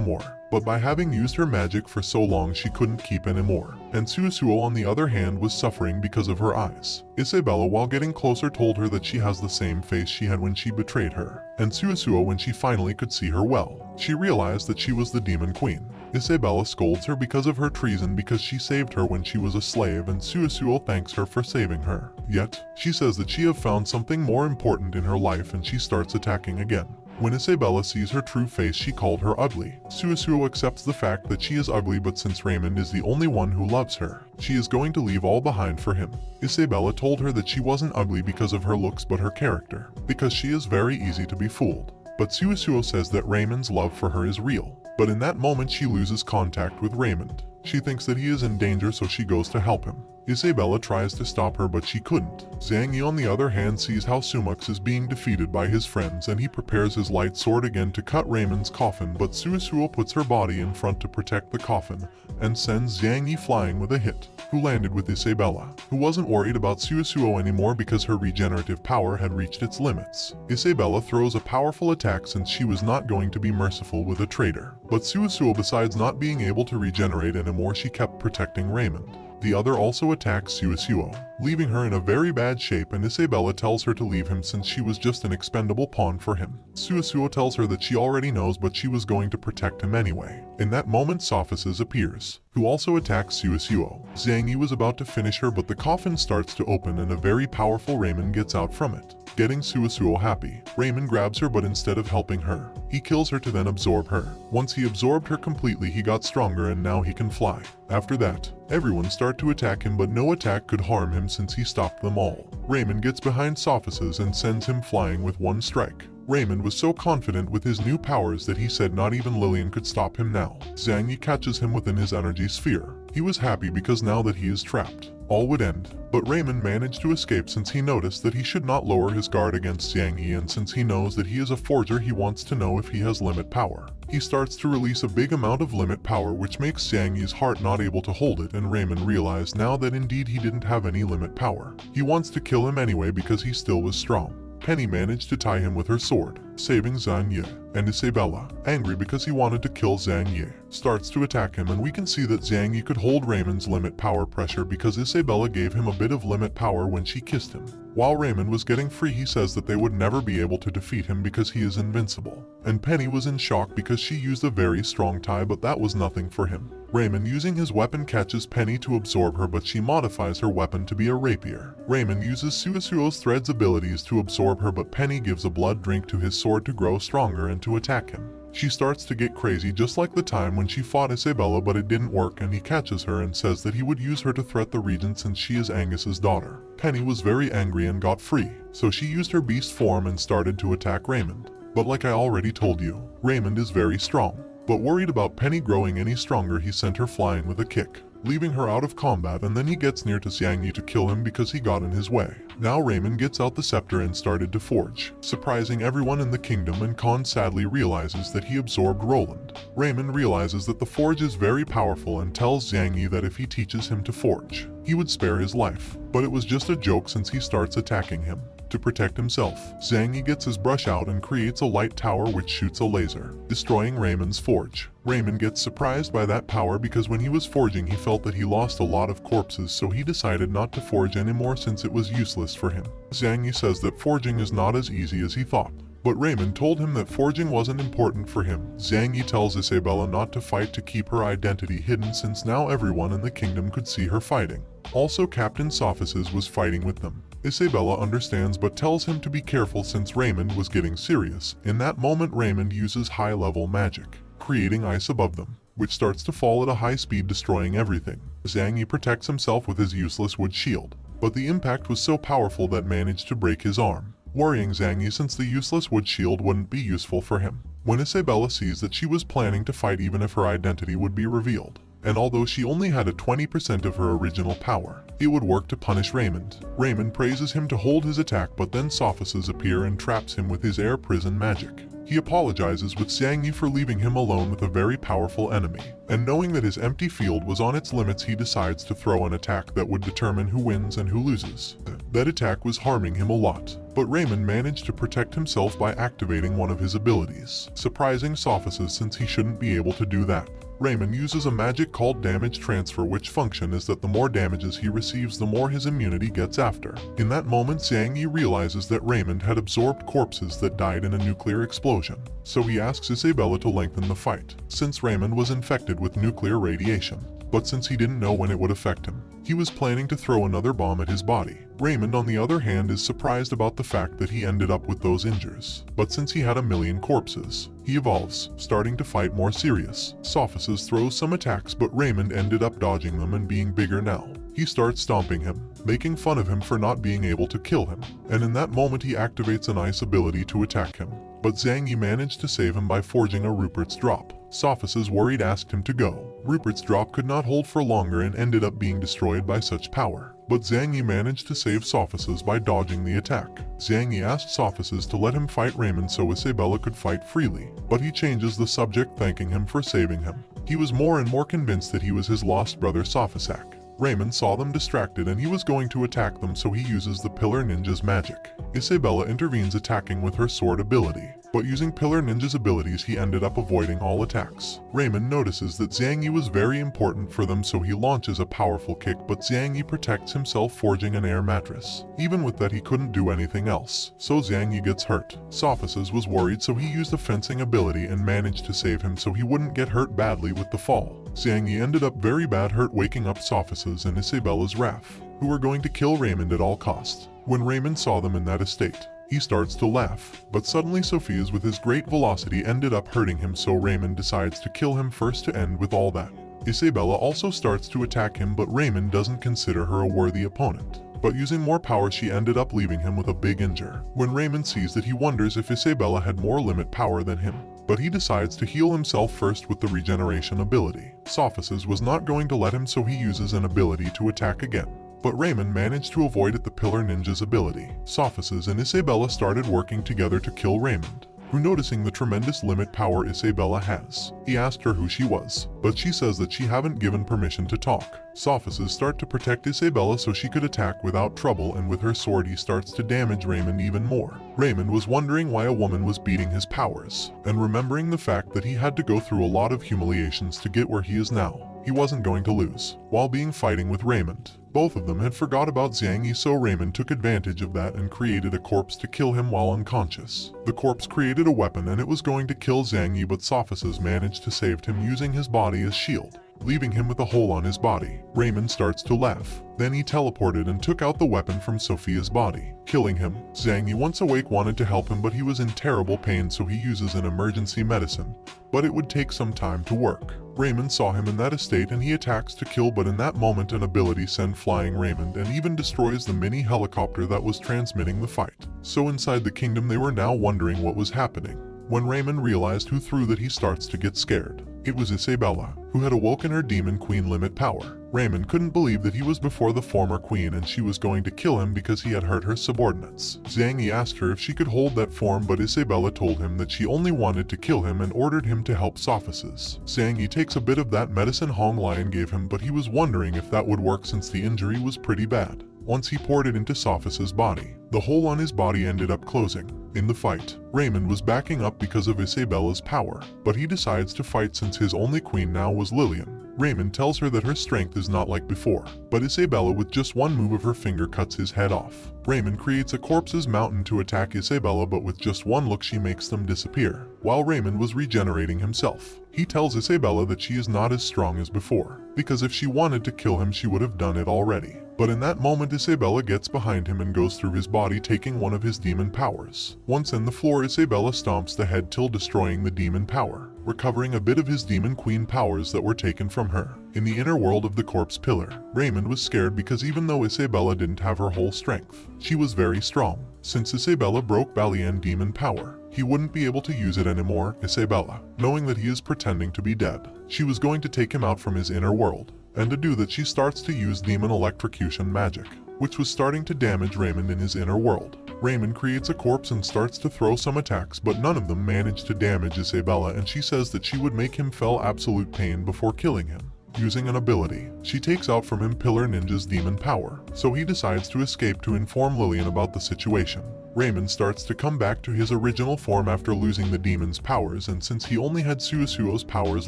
Speaker 1: more. But by having used her magic for so long, she couldn't keep anymore. And Suosuo, on the other hand, was suffering because of her eyes. Isabella, while getting closer, told her that she has the same face she had when she betrayed her. And Suosuo, when she finally could see her well, she realized that she was the Demon Queen. Isabella scolds her because of her treason because she saved her when she was a slave, and Suosuo thanks her for saving her. Yet, she says that she have found something more important in her life, and she starts attacking again. When Isabella sees her true face, she called her ugly. Suosuo accepts the fact that she is ugly, but since Raymond is the only one who loves her, she is going to leave all behind for him. Isabella told her that she wasn't ugly because of her looks but her character, because she is very easy to be fooled. But Suosuo says that Raymond's love for her is real. But in that moment, she loses contact with Raymond. She thinks that he is in danger, so she goes to help him. Isabella tries to stop her, but she couldn't. Zhang Yi, on the other hand, sees how Sumux is being defeated by his friends, and he prepares his light sword again to cut Raymond's coffin, but Suosuo puts her body in front to protect the coffin, and sends Zhang Yi flying with a hit, who landed with Isabella, who wasn't worried about Suosuo anymore because her regenerative power had reached its limits. Isabella throws a powerful attack since she was not going to be merciful with a traitor. But Suosuo, besides not being able to regenerate anymore, she kept protecting Raymond. The other also attacks Suosuo, leaving her in a very bad shape, and Isabella tells her to leave him since she was just an expendable pawn for him. Suosuo tells her that she already knows, but she was going to protect him anyway. In that moment, Sophices appears, who also attacks Suosuo. Zhang Yi was about to finish her, but the coffin starts to open and a very powerful Raymond gets out from it, getting Suosuo happy. Raymond grabs her, but instead of helping her, he kills her to then absorb her. Once he absorbed her completely, he got stronger and now he can fly. After that, everyone start to attack him, but no attack could harm him since he stopped them all. Raymond gets behind Sophices and sends him flying with one strike. Raymond was so confident with his new powers that he said not even Lillian could stop him now. Zhang Yi catches him within his energy sphere. He was happy because now that he is trapped, all would end. But Raymond managed to escape since he noticed that he should not lower his guard against Zhang Yi, and since he knows that he is a forger, he wants to know if he has limit power. He starts to release a big amount of limit power, which makes Zhang Yi's heart not able to hold it, and Raymond realized now that indeed he didn't have any limit power. He wants to kill him anyway because he still was strong. Penny managed to tie him with her sword, saving Zhang Yi, and Isabella, angry because he wanted to kill Zhang Yi, starts to attack him, and we can see that Zhang Yi could hold Raymond's limit power pressure because Isabella gave him a bit of limit power when she kissed him. While Raymond was getting free, he says that they would never be able to defeat him because he is invincible. And Penny was in shock because she used a very strong tie, but that was nothing for him. Raymond, using his weapon, catches Penny to absorb her, but she modifies her weapon to be a rapier. Raymond uses Suosuo's threads abilities to absorb her, but Penny gives a blood drink to his sword to grow stronger and to attack him. She starts to get crazy, just like the time when she fought Isabella, but it didn't work, and he catches her and says that he would use her to threat the regent since she is Angus's daughter. Penny was very angry and got free, so she used her beast form and started to attack Raymond. But like I already told you, Raymond is very strong. But worried about Penny growing any stronger, he sent her flying with a kick, leaving her out of combat, and then he gets near to Zhang Yi to kill him because he got in his way. Now Raymond gets out the scepter and started to forge, surprising everyone in the kingdom, and Khan sadly realizes that he absorbed Roland. Raymond realizes that the forge is very powerful and tells Zhang Yi that if he teaches him to forge, he would spare his life. but it was just a joke since he starts attacking him. To protect himself, Zhang Yi gets his brush out and creates a light tower which shoots a laser, destroying Raymond's forge. Raymond gets surprised by that power because when he was forging he felt that he lost a lot of corpses, so he decided not to forge anymore since it was useless for him. Zhang Yi says that forging is not as easy as he thought, but Raymond told him that forging wasn't important for him. Zhang Yi tells Isabella not to fight to keep her identity hidden since now everyone in the kingdom could see her fighting. Also, Captain Sophices was fighting with them. Isabella understands but tells him to be careful since Raymond was getting serious. In that moment, Raymond uses high-level magic, creating ice above them, which starts to fall at a high speed, destroying everything. Zhang Yi protects himself with his useless wood shield, but the impact was so powerful that managed to break his arm, worrying Zhang Yi since the useless wood shield wouldn't be useful for him. When Isabella sees that she was planning to fight even if her identity would be revealed, and although she only had a 20% of her original power, it would work to punish Raymond. Raymond praises him to hold his attack, but then Sophices appear and traps him with his air prison magic. He apologizes with Zhang Yi for leaving him alone with a very powerful enemy, and knowing that his empty field was on its limits, he decides to throw an attack that would determine who wins and who loses. That attack was harming him a lot, but Raymond managed to protect himself by activating one of his abilities, surprising Sophices since he shouldn't be able to do that. Raymond uses a magic called damage transfer, which function is that the more damages he receives, the more his immunity gets after. In that moment, Zhang Yi realizes that Raymond had absorbed corpses that died in a nuclear explosion, so he asks Isabella to lengthen the fight, since Raymond was infected with nuclear radiation. But since he didn't know when it would affect him, he was planning to throw another bomb at his body. Raymond, on the other hand, is surprised about the fact that he ended up with those injures. But since he had a million corpses, he evolves, starting to fight more serious. Sophices throws some attacks, but Raymond ended up dodging them and being bigger now. He starts stomping him, making fun of him for not being able to kill him, and in that moment he activates an ice ability to attack him. But Zhang Yi managed to save him by forging a Rupert's Drop. Sophices, worried, asked him to go. Rupert's Drop could not hold for longer and ended up being destroyed by such power. But Zhang Yi managed to save Sophices by dodging the attack. Zhang Yi asked Sophices to let him fight Raymond so Isabella could fight freely, but he changes the subject, thanking him for saving him. He was more and more convinced that he was his lost brother Sophisac. Raymond saw them distracted and he was going to attack them, so he uses the Pillar Ninja's magic. Isabella intervenes, attacking with her sword ability, but using Pillar Ninja's abilities he ended up avoiding all attacks. Raymond notices that Zhang Yi was very important for them, so he launches a powerful kick, but Zhang Yi protects himself, forging an air mattress. Even with that he couldn't do anything else, so Zhang Yi gets hurt. Sophices was worried, so he used a fencing ability and managed to save him so he wouldn't get hurt badly with the fall. Zhang Yi ended up very bad hurt, waking up Sophices and Isabella's wrath, who were going to kill Raymond at all costs. When Raymond saw them in that estate, he starts to laugh, but suddenly Sophia's with his great velocity ended up hurting him, so Raymond decides to kill him first to end with all that. Isabella also starts to attack him, but Raymond doesn't consider her a worthy opponent. But using more power she ended up leaving him with a big injure. When Raymond sees that, he wonders if Isabella had more limit power than him, but he decides to heal himself first with the regeneration ability. Sophices was not going to let him, so he uses an ability to attack again. But Raymond managed to avoid it, the Pillar Ninja's ability. Sophices and Isabella started working together to kill Raymond, who, noticing the tremendous limit power Isabella has, he asked her who she was, but she says that she haven't given permission to talk. Sophices start to protect Isabella so she could attack without trouble, and with her sword he starts to damage Raymond even more. Raymond was wondering why a woman was beating his powers, and remembering the fact that he had to go through a lot of humiliations to get where he is now, he wasn't going to lose. While being fighting with Raymond, both of them had forgot about Zhang Yi, so Raymond took advantage of that and created a corpse to kill him while unconscious. The corpse created a weapon and it was going to kill Zhang Yi, but Sophices managed to save him using his body as shield, leaving him with a hole on his body. Raymond starts to laugh. Then he teleported and took out the weapon from Sophia's body, killing him. Zhang Yi, once awake, wanted to help him, but he was in terrible pain, so he uses an emergency medicine, but it would take some time to work. Raymond saw him in that estate and he attacks to kill, but in that moment an ability sends flying Raymond and even destroys the mini helicopter that was transmitting the fight. So inside the kingdom they were now wondering what was happening. When Raymond realized who threw that, he starts to get scared. It was Isabella, who had awoken her demon queen limit power. Raymond couldn't believe that he was before the former queen and she was going to kill him because he had hurt her subordinates. Zhang Yi asked her if she could hold that form, but Isabella told him that she only wanted to kill him and ordered him to help Sophices. Zhang Yi takes a bit of that medicine Hong Lion gave him, but he was wondering if that would work since the injury was pretty bad. once he poured it into Sophus's body. The hole on his body ended up closing. In the fight, Raymond was backing up because of Isabella's power, but he decides to fight since his only queen now was Lillian. Raymond tells her that her strength is not like before, but Isabella with just one move of her finger cuts his head off. Raymond creates a corpse's mountain to attack Isabella, but with just one look she makes them disappear, while Raymond was regenerating himself. He tells Isabella that she is not as strong as before, because if she wanted to kill him she would have done it already. But in that moment Isabella gets behind him and goes through his body, taking one of his demon powers. Once in the floor, Isabella stomps the head till destroying the demon power, recovering a bit of his demon queen powers that were taken from her. In the inner world of the corpse pillar, Raymond was scared because even though Isabella didn't have her whole strength, she was very strong. Since Isabella broke Balian demon power, he wouldn't be able to use it anymore. Isabella, knowing that he is pretending to be dead, she was going to take him out from his inner world. And to do that she starts to use demon electrocution magic, which was starting to damage Raymond in his inner world. Raymond creates a corpse and starts to throw some attacks, but none of them manage to damage Isabella, and she says that she would make him feel absolute pain before killing him. Using an ability, she takes out from him Pillar Ninja's demon power, so he decides to escape to inform Lillian about the situation. Raymond starts to come back to his original form after losing the demon's powers, and since he only had Suosuo's powers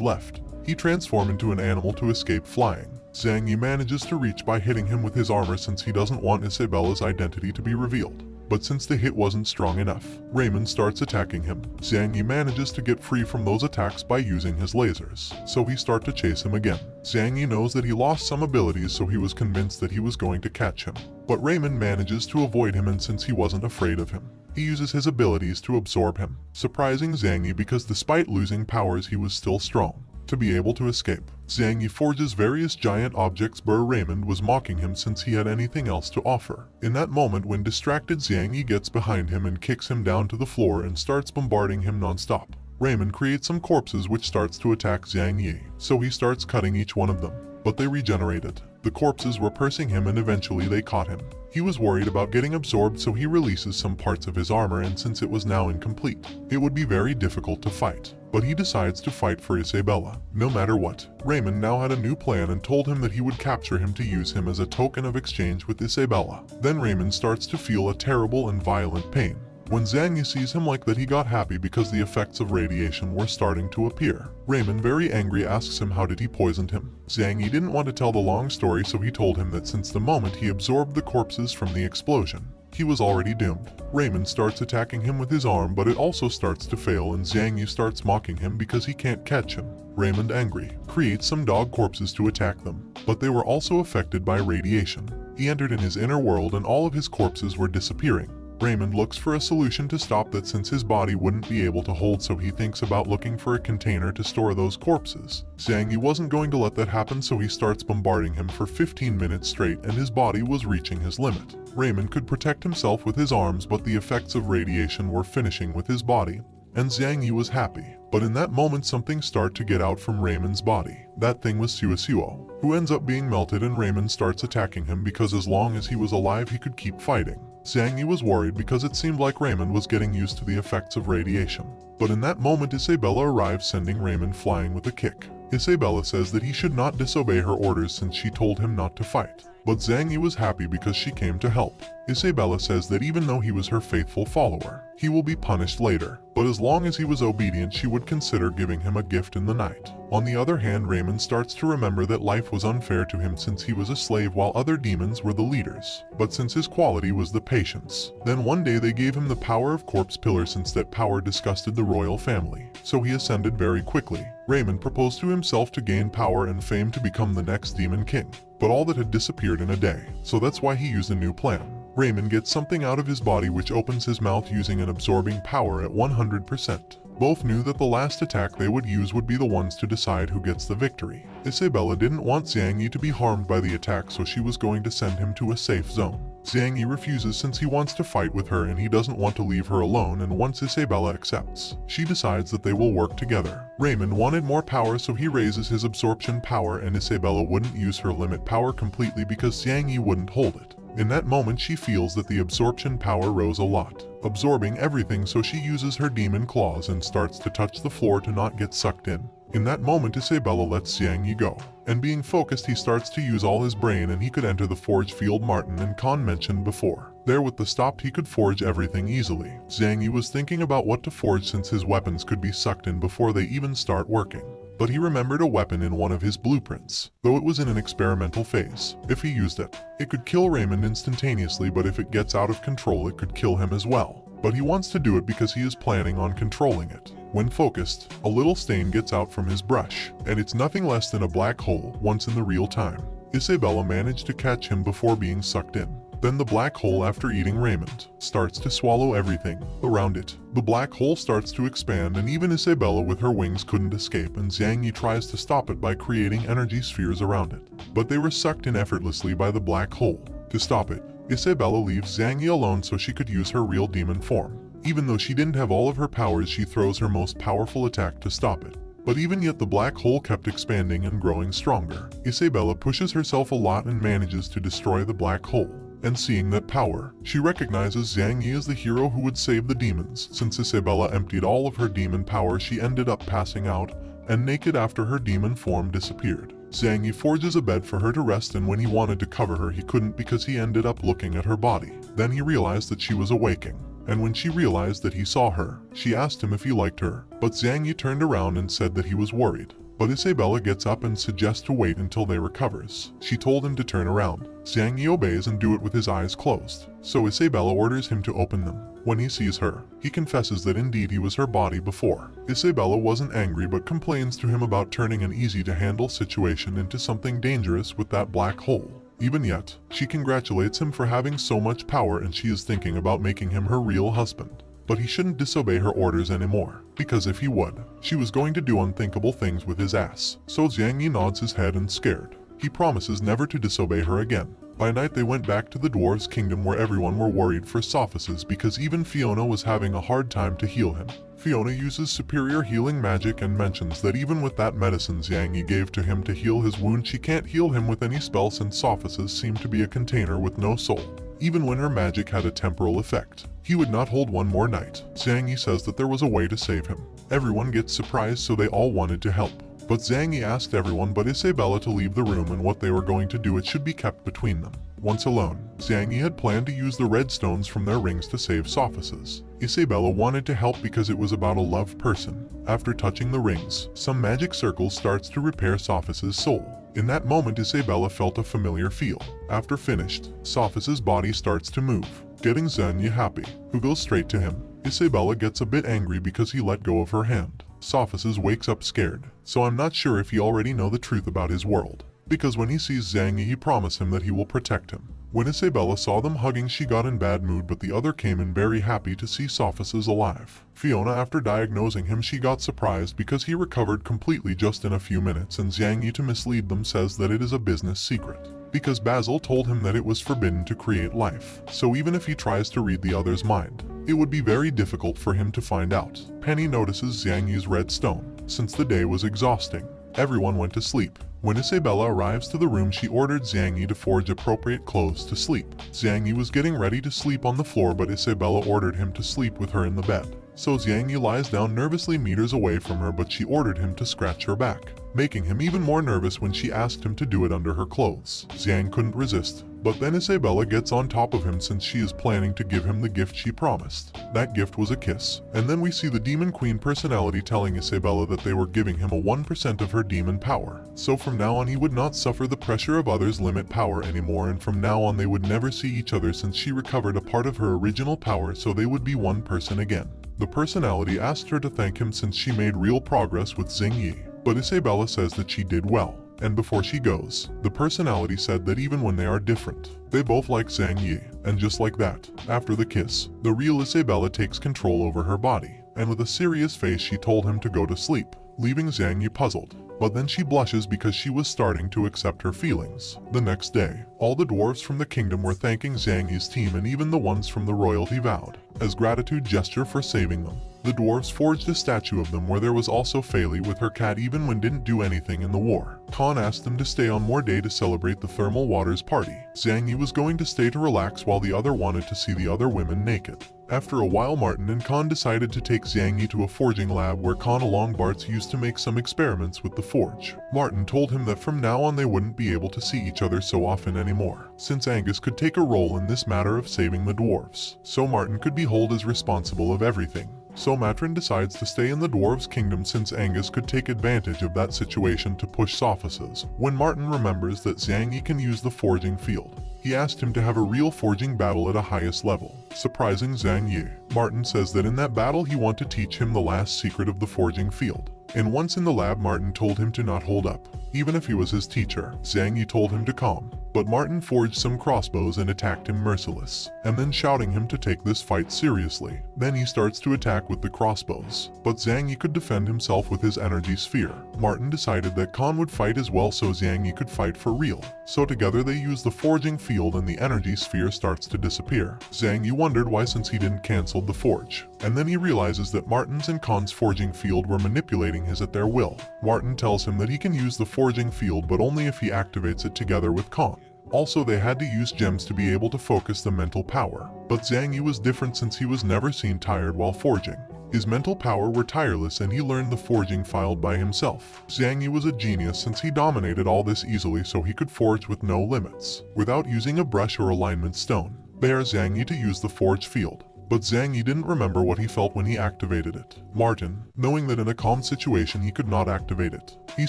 Speaker 1: left, he transforms into an animal to escape flying. Zhang Yi manages to reach by hitting him with his armor since he doesn't want Isabella's identity to be revealed. But since the hit wasn't strong enough, Raymond starts attacking him. Zhang Yi manages to get free from those attacks by using his lasers, so he starts to chase him again. Zhang Yi knows that he lost some abilities, so he was convinced that he was going to catch him. But Raymond manages to avoid him, and since he wasn't afraid of him, he uses his abilities to absorb him, surprising Zhang Yi because despite losing powers he was still strong to be able to escape. Zhang Yi forges various giant objects, but Raymond was mocking him since he had anything else to offer. In that moment, when distracted, Zhang Yi gets behind him and kicks him down to the floor and starts bombarding him non-stop. Raymond creates some corpses which starts to attack Zhang Yi, so he starts cutting each one of them, but they regenerated. The corpses were pursuing him and eventually they caught him. He was worried about getting absorbed, so he releases some parts of his armor, and since it was now incomplete, it would be very difficult to fight. But he decides to fight for Isabella, no matter what. Raymond now had a new plan and told him that he would capture him to use him as a token of exchange with Isabella. Then Raymond starts to feel a terrible and violent pain. When Zhang Yi sees him like that, he got happy because the effects of radiation were starting to appear. Raymond, very angry, asks him how did he poison him. Zhang Yi didn't want to tell the long story, so he told him that since the moment he absorbed the corpses from the explosion, he was already doomed. Raymond starts attacking him with his arm, but it also starts to fail, and Zhang Yi starts mocking him because he can't catch him. Raymond, angry, creates some dog corpses to attack them, but they were also affected by radiation. He entered in his inner world and all of his corpses were disappearing. Raymond looks for a solution to stop that since his body wouldn't be able to hold, so he thinks about looking for a container to store those corpses. Zhang Yi wasn't going to let that happen, so he starts bombarding him for 15 minutes straight, and his body was reaching his limit. Raymond could protect himself with his arms, but the effects of radiation were finishing with his body, and Zhang Yi was happy. But in that moment something started to get out from Raymond's body. That thing was Suosuo, who ends up being melted, and Raymond starts attacking him because as long as he was alive he could keep fighting. Zhang Yi was worried because it seemed like Raymond was getting used to the effects of radiation. But in that moment Isabella arrives, sending Raymond flying with a kick. Isabella says that he should not disobey her orders since she told him not to fight. But Zhang Yi was happy because she came to help. Isabella says that even though he was her faithful follower, he will be punished later, but as long as he was obedient she would consider giving him a gift in the night. On the other hand, Raymond starts to remember that life was unfair to him since he was a slave while other demons were the leaders, but since his quality was the patience. Then one day they gave him the power of Corpse Pillar since that power disgusted the royal family, so he ascended very quickly. Raymond proposed to himself to gain power and fame to become the next demon king, but all that had disappeared in a day, so that's why he used a new plan. Raymond gets something out of his body which opens his mouth using an absorbing power at 100%. Both knew that the last attack they would use would be the ones to decide who gets the victory. Isabella didn't want Zhang Yi to be harmed by the attack, so she was going to send him to a safe zone. Zhang Yi refuses since he wants to fight with her and he doesn't want to leave her alone, and once Isabella accepts, she decides that they will work together. Raymond wanted more power, so he raises his absorption power, and Isabella wouldn't use her limit power completely because Zhang Yi wouldn't hold it. In that moment she feels that the absorption power rose a lot, absorbing everything, so she uses her demon claws and starts to touch the floor to not get sucked in. In that moment, Isabella lets Xiang Yi go, and being focused he starts to use all his brain and he could enter the forge field Martin and Khan mentioned before. There with the stop he could forge everything easily. Xiang Yi was thinking about what to forge since his weapons could be sucked in before they even start working. But he remembered a weapon in one of his blueprints, though it was in an experimental phase. If he used it, it could kill Raymond instantaneously, but if it gets out of control it could kill him as well. But he wants to do it because he is planning on controlling it. When focused, a little stain gets out from his brush, and it's nothing less than a black hole once in the real time. Isabella managed to catch him before being sucked in. Then the black hole, after eating Raymond, starts to swallow everything around it. The black hole starts to expand and even Isabella with her wings couldn't escape, and Xiang Yi tries to stop it by creating energy spheres around it. But they were sucked in effortlessly by the black hole. To stop it, Isabella leaves Xiang Yi alone so she could use her real demon form. Even though she didn't have all of her powers, she throws her most powerful attack to stop it. But even yet the black hole kept expanding and growing stronger. Isabella pushes herself a lot and manages to destroy the black hole. And seeing that power, she recognizes Xiang Yi as the hero who would save the demons. Since Isabella emptied all of her demon power, she ended up passing out and naked after her demon form disappeared. Xiang Yi forges a bed for her to rest, and when he wanted to cover her he couldn't because he ended up looking at her body. Then he realized that she was awaking. And when she realized that he saw her, she asked him if he liked her. But Xiang Yi turned around and said that he was worried. But Isabella gets up and suggests to wait until they recovers. She told him to turn around. Xiang Yi obeys and do it with his eyes closed. So Isabella orders him to open them. When he sees her, he confesses that indeed he was her body before. Isabella wasn't angry but complains to him about turning an easy-to-handle situation into something dangerous with that black hole. Even yet, she congratulates him for having so much power, and she is thinking about making him her real husband. But he shouldn't disobey her orders anymore, because if he would, she was going to do unthinkable things with his ass. So Xiang Yi nods his head and scared. He promises never to disobey her again. By night they went back to the dwarves' kingdom where everyone were worried for Sophus because even Fiona was having a hard time to heal him. Fiona uses superior healing magic and mentions that even with that medicine Xiang Yi gave to him to heal his wound, she can't heal him with any spell since Sophus seemed to be a container with no soul. Even when her magic had a temporal effect, he would not hold one more night. Xiang Yi says that there was a way to save him. Everyone gets surprised, so they all wanted to help. But Xiang Yi asked everyone but Isabella to leave the room, and what they were going to do, it should be kept between them. Once alone, Xiang Yi had planned to use the red stones from their rings to save Sophus. Isabella wanted to help because it was about a loved person. After touching the rings, some magic circle starts to repair Sophus' soul. In that moment Isabella felt a familiar feel. After finished, Sophus' body starts to move, getting Xiang Yi happy, who goes straight to him. Isabella gets a bit angry because he let go of her hand. Sophus wakes up scared, so I'm not sure if he already know the truth about his world. Because when he sees Xiang Yi he promised him that he will protect him. When Isabella saw them hugging she got in bad mood, but the other came in very happy to see Sophus alive. Fiona, after diagnosing him, she got surprised because he recovered completely just in a few minutes, and Xiang Yi, to mislead them, says that it is a business secret. Because Basil told him that it was forbidden to create life, so even if he tries to read the other's mind, it would be very difficult for him to find out. Penny notices Xiang Yi's red stone. Since the day was exhausting, everyone went to sleep. When Isabella arrives to the room, she ordered Xiang Yi to forge appropriate clothes to sleep. Xiang Yi was getting ready to sleep on the floor, but Isabella ordered him to sleep with her in the bed. So Xiang Yi lies down nervously meters away from her, but she ordered him to scratch her back, making him even more nervous when she asked him to do it under her clothes. Xiang couldn't resist, but then Isabella gets on top of him since she is planning to give him the gift she promised. That gift was a kiss. And then we see the Demon Queen personality telling Isabella that they were giving him a 1% of her demon power. So from now on he would not suffer the pressure of others' limit power anymore, and from now on they would never see each other since she recovered a part of her original power, so they would be one person again. The personality asked her to thank him since she made real progress with Xiang Yi, but Isabella says that she did well. And before she goes, the personality said that even when they are different, they both like Xiang Yi. And just like that, after the kiss, the real Isabella takes control over her body, and with a serious face she told him to go to sleep, leaving Xiang Yi puzzled. But then she blushes because she was starting to accept her feelings. The next day, all the dwarves from the kingdom were thanking Xiang Yi's team, and even the ones from the royalty vowed, as gratitude gesture for saving them. The dwarves forged a statue of them where there was also Feli with her cat even when didn't do anything in the war. Khan asked them to stay on more day to celebrate the thermal waters party. Zhang Yi was going to stay to relax while the other wanted to see the other women naked. After a while, Martin and Khan decided to take Zhang Yi to a forging lab where Khan along Bart's used to make some experiments with the forge. Martin told him that from now on they wouldn't be able to see each other so often anymore, since Angus could take a role in this matter of saving the dwarves, so Martin could be held as responsible of everything. So Matrin decides to stay in the dwarves' kingdom since Angus could take advantage of that situation to push Sophices. When Martin remembers that Zhang Yi can use the forging field, he asked him to have a real forging battle at a highest level, surprising Zhang Yi. Martin says that in that battle he wants to teach him the last secret of the forging field. And once in the lab, Martin told him to not hold up, even if he was his teacher. Zhang Yi told him to calm, but Martin forged some crossbows and attacked him merciless, and then shouting him to take this fight seriously. Then he starts to attack with the crossbows, but Zhang Yi could defend himself with his energy sphere. Martin decided that Khan would fight as well so Zhang Yi could fight for real. So together they use the forging field and the energy sphere starts to disappear. Zhang Yi wondered why since he didn't cancel the forge, and then he realizes that Martin's and Khan's forging field were manipulating his at their will. Martin tells him that he can use the forging field but only if he activates it together with Khan. Also, they had to use gems to be able to focus the mental power, but Zhang Yi was different since he was never seen tired while forging. His mental power were tireless and he learned the forging field by himself. Zhang Yi was a genius since he dominated all this easily so he could forge with no limits, without using a brush or alignment stone. Bear Zhang Yi to use the forge field. But Zhang Yi didn't remember what he felt when he activated it. Martin, knowing that in a calm situation he could not activate it, he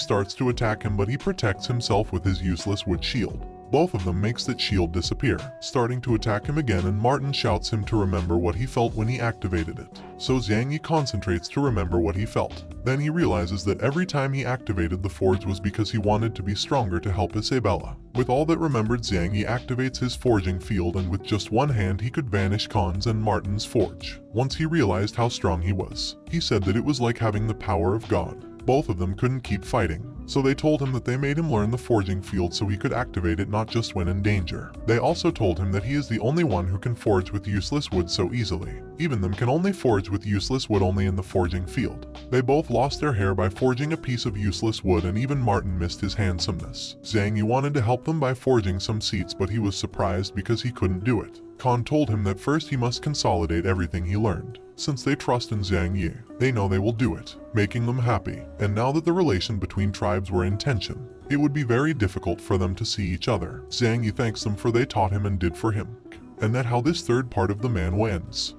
Speaker 1: starts to attack him but he protects himself with his useless wood shield. Both of them makes that shield disappear, starting to attack him again, and Martin shouts him to remember what he felt when he activated it. So Zhang Yi concentrates to remember what he felt. Then he realizes that every time he activated the forge was because he wanted to be stronger to help Isabella. With all that remembered, Zhang Yi activates his forging field and with just one hand he could vanish Khan's and Martin's forge. Once he realized how strong he was, he said that it was like having the power of God. Both of them couldn't keep fighting, so they told him that they made him learn the forging field so he could activate it not just when in danger. They also told him that he is the only one who can forge with useless wood so easily. Even them can only forge with useless wood only in the forging field. They both lost their hair by forging a piece of useless wood, and even Martin missed his handsomeness. Zhang Yi wanted to help them by forging some seats, but he was surprised because he couldn't do it. Khan told him that first he must consolidate everything he learned. Since they trust in Zhang Yi, they know they will do it, making them happy. And now that the relation between tribes were in tension, it would be very difficult for them to see each other. Zhang Yi thanks them for they taught him and did for him. And that how this third part of the man ends.